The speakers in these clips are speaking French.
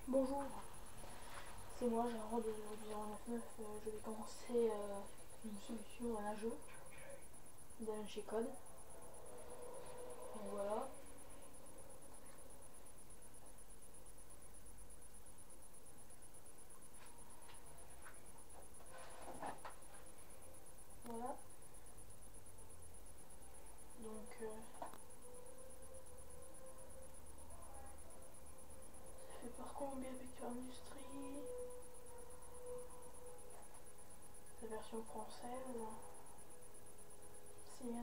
Bonjour, c'est moi, j'ai un rôle de 099. Je vais commencer une solution à un jeu Da Vinci Code. Donc voilà. Voilà. Donc ça fait par Columbia Pictures Industries. La version française. C'est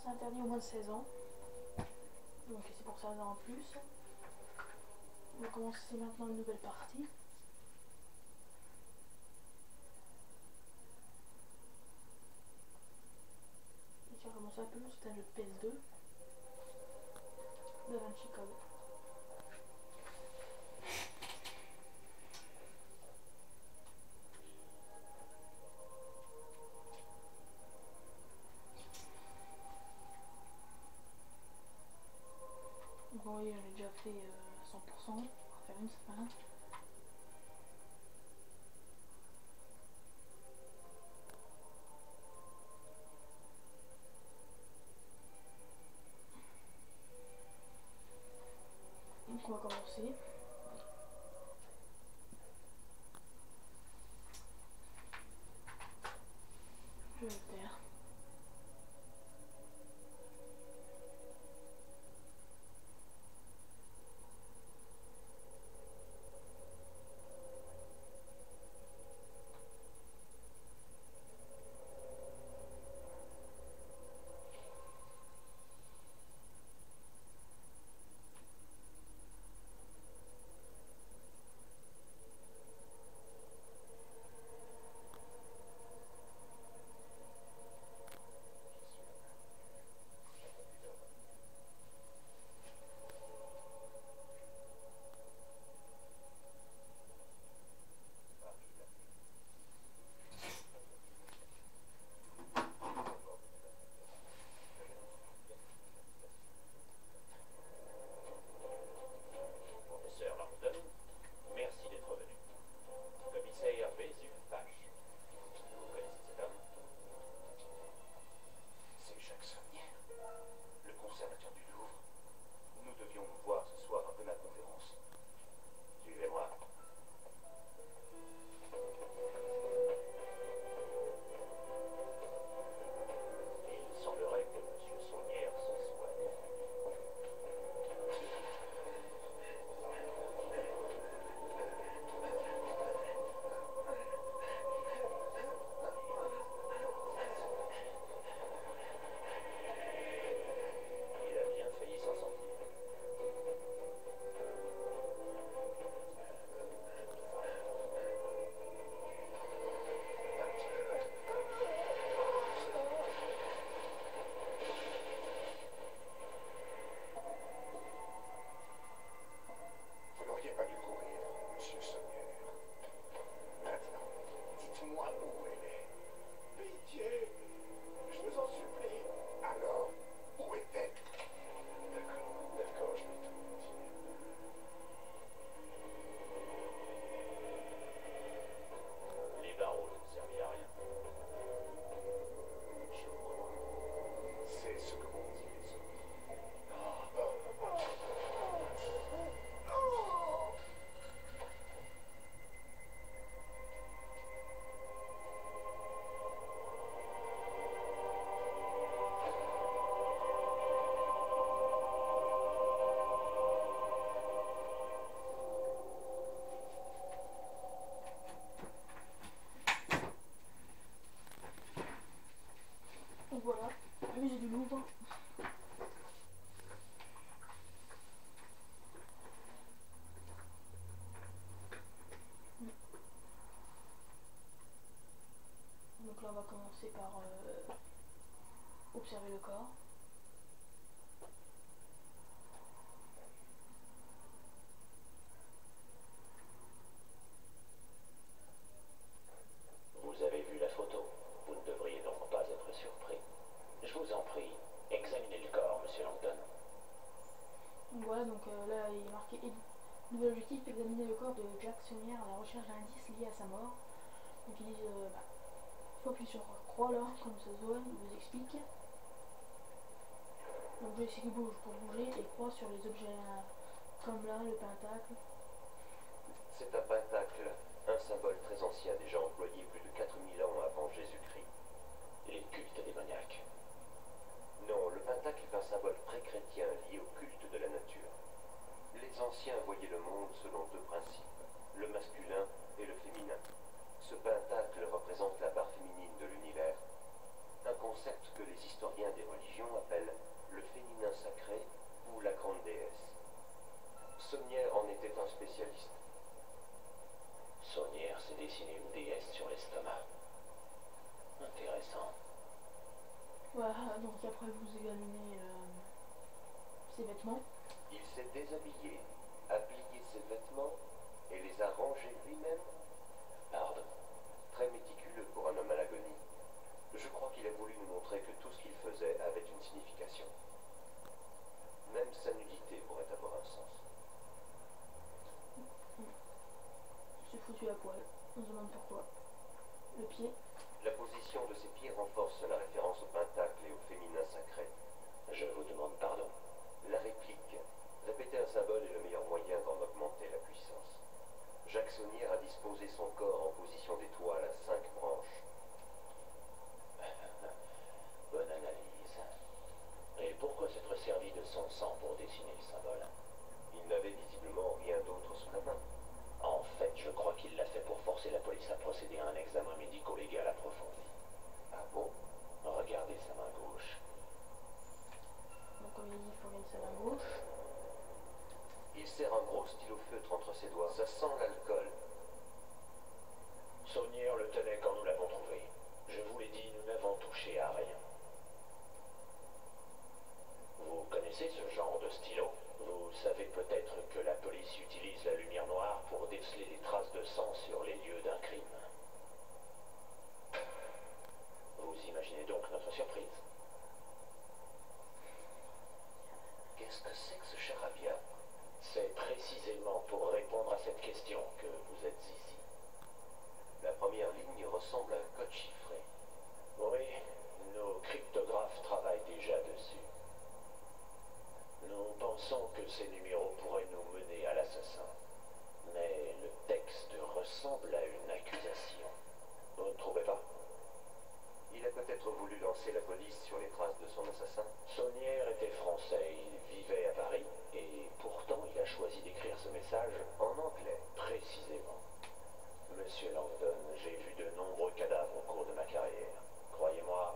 interdit au moins de 16 ans. Donc c'est pour ça en plus. On va commencer maintenant une nouvelle partie. Et ça commence un peu, c'est un jeu de PS2. Da Vinci Code. Donc vous voyez, j'avais déjà fait à 100%. On va faire une semaine. Donc on va commencer. Je vais le faire. Professeur Langdon, merci d'être venu. Commissaire Bézuffache. Vous connaissez cet homme? C'est Jacques Saunière, le conservateur du Louvre. Nous devions nous voir ce soir après ma conférence. Suivez-moi. Il semblerait que M. Saunière se soit... Il a bien failli s'en sortir. Vous n'auriez pas dû courir, monsieur Saunière. Maintenant, dites-moi où elle est. Pitié, je vous en supplie. Alors, où est-elle? D'accord, je vais tout vous dire. Les barreaux ne servaient à rien. Je crois. C'est ce que m'ont dit les autres. Donc voilà, le musée du Louvre. Donc là on va commencer par observer le corps. Vous avez vu la photo. Vous ne devriez donc pas être surpris. Je vous en prie, examinez le corps, monsieur Langdon. Donc voilà, donc là il est marqué Nouvel objectif, examiner le corps de Jack Sonnier à la recherche d'indices liés à sa mort. Donc ils disent, faut appuyer sur croix là, comme ça se voit, ils vous expliquent. Donc joystick bouge pour bouger et croix sur les objets comme là, le pentacle. C'est un pentacle, un symbole très ancien déjà employé plus de 4000 ans avant Jésus-Christ. Les cultes démoniaques. Non, le pentacle est un symbole pré-chrétien lié au culte de la nature. Les anciens voyaient le monde selon deux principes, le masculin et le féminin. Ce pentacle représente la part féminine de l'univers, un concept que les historiens des religions appellent le féminin sacré ou la grande déesse. Sonnier en était un spécialiste. Sonnier s'est dessiné une déesse sur l'estomac. Intéressant. Voilà, donc après vous examinez ses vêtements. Il s'est déshabillé, a plié ses vêtements et les a rangés lui-même. Pardon. Très méticuleux pour un homme à l'agonie. Je crois qu'il a voulu nous montrer que tout ce qu'il faisait avait une signification. Même sa nudité pourrait avoir un sens. Il s'est foutu à poil. On se demande pourquoi. Le pied. La position de ses pieds renforce la référence au pentacle et au féminin sacré. Je vous demande pardon. La réplique. Répéter un symbole est le meilleur moyen d'en augmenter la puissance. Jacques Sonnier a disposé son corps en position d'étoile à 5 branches. Bonne analyse. Et pourquoi s'être servi de son sang pour dessiner le symbole? Il n'avait visiblement rien d'autre sous la main. En fait, je crois qu'il l'a fait pour forcer la police à procéder à un examen médico-légal approfondi. Ah bon? Regardez sa main gauche. Donc comme il dit, il faut regarder sa main gauche. Il serre un gros stylo feutre entre ses doigts. Ça sent l'alcool. Sonnier le tenait quand nous l'avons trouvé. Je vous l'ai dit, nous n'avons touché à rien. Vous connaissez ce genre de stylo? Vous savez peut-être que la police utilise la lumière noire pour déceler les traces de sang sur les lieux d'un crime. Vous imaginez donc notre surprise. Qu'est-ce que c'est que ce charabia? C'est précisément pour répondre à cette question que vous êtes ici. La première ligne ressemble à un code chiffré. Oui, nos cryptographes travaillent déjà dessus. Nous pensons que ces numéros pourraient nous mener à l'assassin. Mais le texte ressemble à une accusation. Vous ne trouvez pas? Il a peut-être voulu lancer la police sur les traces de son assassin. Sonnier était français, il vivait à Paris, et pourtant il a choisi d'écrire ce message En anglais. précisément. Monsieur Langdon, j'ai vu de nombreux cadavres au cours de ma carrière. Croyez-moi,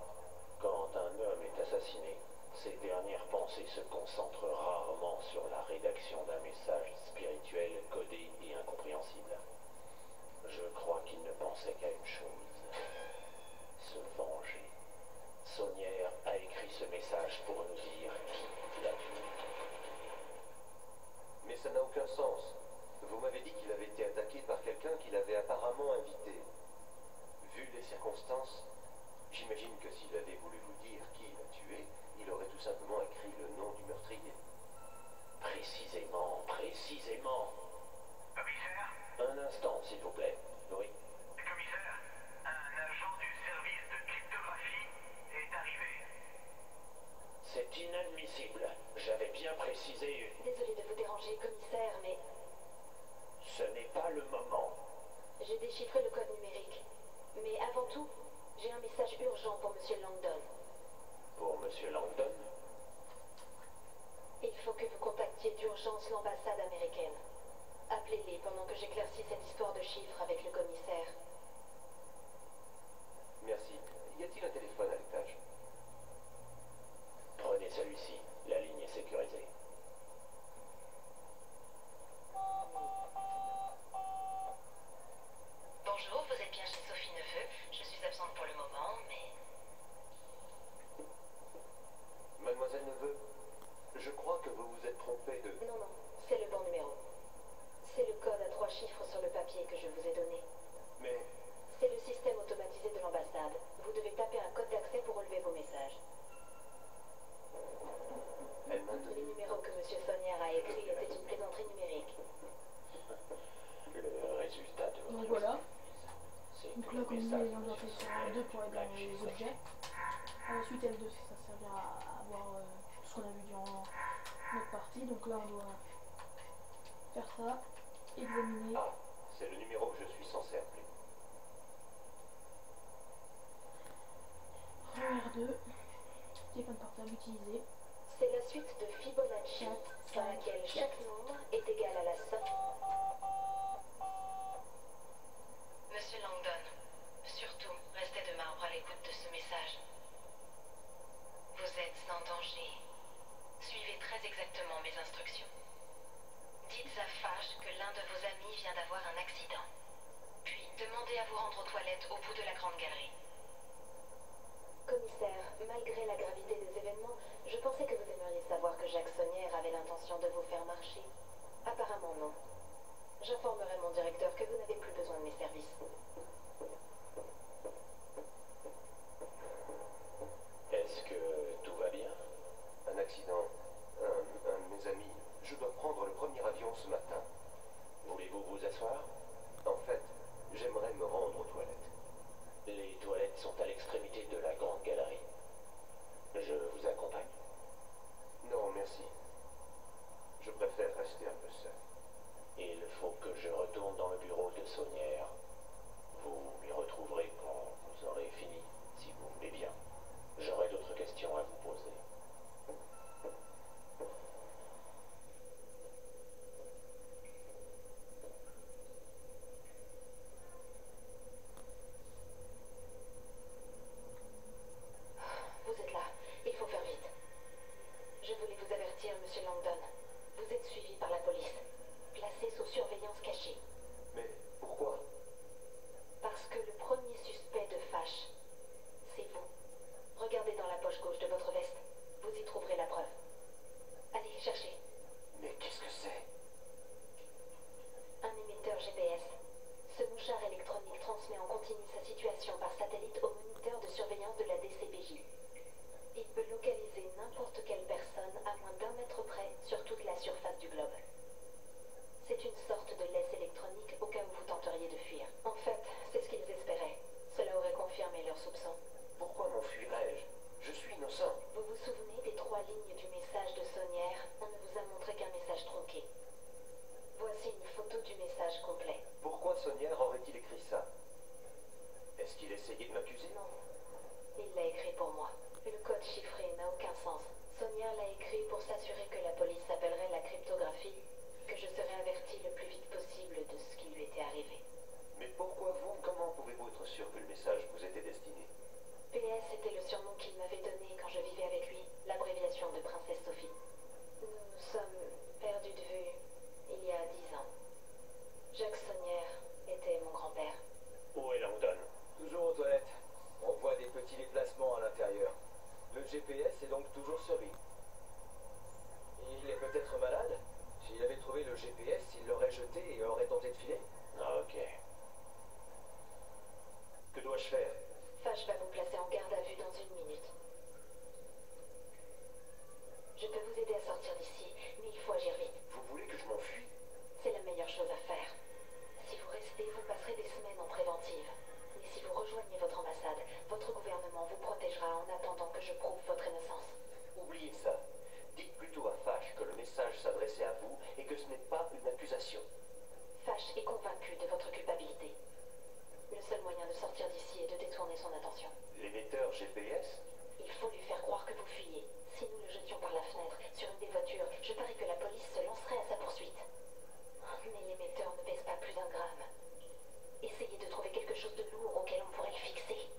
quand un homme est assassiné, ses dernières pensées se concentrent rarement sur la rédaction d'un message spirituel codé et incompréhensible. Je crois qu'il ne pensait qu'à une chose: se venger. Sonnier a écrit ce message pour nous dire qui l'a tué. Mais ça n'a aucun sens. Vous m'avez dit qu'il avait été attaqué par quelqu'un qu'il avait apparemment invité. Vu les circonstances, j'imagine que s'il avait voulu vous dire qui l'a tué, il aurait tout simplement écrit le nom du meurtrier. Précisément, précisément. Commissaire? Un instant, s'il vous plaît. Oui. Commissaire, un agent du service de cryptographie est arrivé. C'est inadmissible. J'avais bien précisé. Désolée de vous déranger, commissaire, mais Ce n'est pas le moment. j'ai déchiffré le code numérique. Mais avant tout, j'ai un message urgent pour Monsieur Langdon. Pour Monsieur Langdon? Il faut que vous contactiez d'urgence l'ambassade américaine. Appelez-les pendant que j'éclaircis cette histoire de chiffres avec le commissaire. Merci. Y a-t-il un téléphone à l'étage? Prenez celui-ci. La ligne est sécurisée. Bonjour, vous êtes bien chez Sophie Neveu. Je suis absente pour le moment, mais... Mademoiselle Neveu, je crois que vous vous êtes trompé de... Non, non, c'est le bon numéro. C'est le code à 3 chiffres sur le papier que je vous ai donné. Mais... C'est le système automatisé de l'ambassade. Vous devez taper un code d'accès pour relever vos messages. Elle m'a Les donné... numéros que M. Sonnier a écrits étaient une plaisanterie numérique. Donc là, comme dit, on doit appuyer sur L2 pour aller dans les objets. Ensuite, L2, ça servira à voir tout ce qu'on a vu durant notre partie. Donc là, on doit faire ça, examiner. Ah, c'est le numéro que je suis censé appeler. R2, téléphone portable utilisé. C'est la suite de Fibonacci, dans laquelle chaque nombre est égal à la somme. Monsieur Langdon, surtout, restez de marbre à l'écoute de ce message. Vous êtes en danger. Suivez très exactement mes instructions. Dites à Fash que l'un de vos amis vient d'avoir un accident. Puis, demandez à vous rendre aux toilettes au bout de la grande galerie. Commissaire, malgré la gravité des événements, je pensais que vous aimeriez savoir que Jacques Saunière avait l'intention de vous faire marcher. Apparemment non. J'informerai mon directeur que vous n'avez plus besoin de mes services. Est-ce que tout va bien? Un accident. Un de mes amis. Je dois prendre le premier avion ce matin. Voulez-vous vous asseoir? En fait, j'aimerais me rendre aux toilettes. Les toilettes sont à l'extrémité de la grande galerie. Je vous accompagne? Non, merci. Je préfère rester un peu seul. Il faut que je retourne dans le bureau de Saunière. Vous m'y retrouverez quand vous aurez fini, si vous voulez bien. J'aurai d'autres questions à vous poser. Vous êtes là. Il faut faire vite. Je voulais vous avertir, monsieur Langdon. Vous êtes suivi par la police. Placé sous surveillance cachée. Mais pourquoi? Parce que le premier suspect de Fash, c'est vous. Regardez dans la poche gauche de votre veste. Vous y trouverez la preuve. Allez, cherchez. Mais qu'est-ce que c'est? Un émetteur GPS. Ce mouchard électronique transmet en continu sa situation par satellite au moniteur de surveillance de la DCPJ. Il peut localiser n'importe quelle personne à moins d'1 mètre près sur toute la surface du globe. C'est une sorte de laisse électronique au cas où vous tenteriez de fuir. En fait, c'est ce qu'ils espéraient. Cela aurait confirmé leurs soupçons. Pourquoi m'enfuirais-je? Je suis innocent. Vous vous souvenez des 3 lignes du message de Saunière? On ne vous a montré qu'un message tronqué. Voici une photo du message complet. Pourquoi Saunière aurait-il écrit ça? Est-ce qu'il essayait de m'accuser? Non, il l'a écrit pour moi. Le code chiffré n'a aucun sens. Saunière l'a écrit pour s'assurer que la police appellerait la cryptographie, que je serais averti le plus vite possible de ce qui lui était arrivé. Mais pourquoi vous? Comment pouvez-vous être sûr que le message vous était destiné? PS était le surnom qu'il m'avait donné quand je vivais avec lui, l'abréviation de Princesse Sophie. Nous sommes perdus de vue il y a 10 ans. Jacques Saunière était mon grand-père. Où est Langdon? Toujours aux toilettes. On voit des petits déplacements à l'intérieur. Le GPS est donc toujours sur lui. Il est peut-être malade. S'il avait trouvé le GPS, il l'aurait jeté et aurait tenté de filer. Ah, ok. Que dois-je faire? Fash va vous placer en garde à vue dans 1 minute. Je peux vous aider à sortir d'ici, mais il faut agir vite. Vous voulez que je m'enfuie? C'est la meilleure chose à faire. Si vous restez, vous passerez des semaines en préventive. Mais si vous rejoignez votre ambassade, votre gouvernement vous protégera en attendant que je prouve votre innocence. Oubliez ça. Dites plutôt à Fash que le message s'adressait à vous et que ce n'est pas une accusation. Fash est convaincu de votre culpabilité. Le seul moyen de sortir d'ici est de détourner son attention. L'émetteur GPS? Il faut lui faire croire que vous fuyez. Si nous le jetions par la fenêtre, sur une des voitures, je parie que la police se lancerait à sa poursuite. Mais l'émetteur ne pèse pas plus d'1 gramme. Essayez de trouver quelque chose de lourd auquel on pourrait le fixer.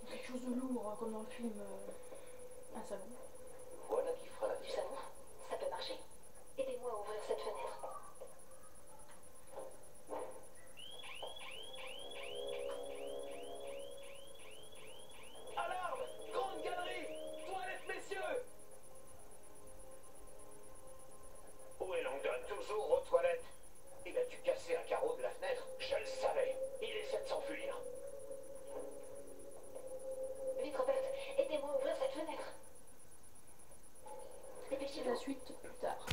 Quelque chose de lourd, comme dans le film Un savon. Voilà qui fera la Du différence. savon? Ça peut marcher. Aidez-moi à ouvrir cette fenêtre. Alarme! Grande galerie! Toilettes, messieurs! Où est Langdon? Toujours aux toilettes. Il a dû casser un carreau de la fenêtre. Je le savais. Il essaie de s'enfuir. Vite, Robert, aidez-moi à ouvrir cette fenêtre. Et Dépêchez-vous. la suite plus tard.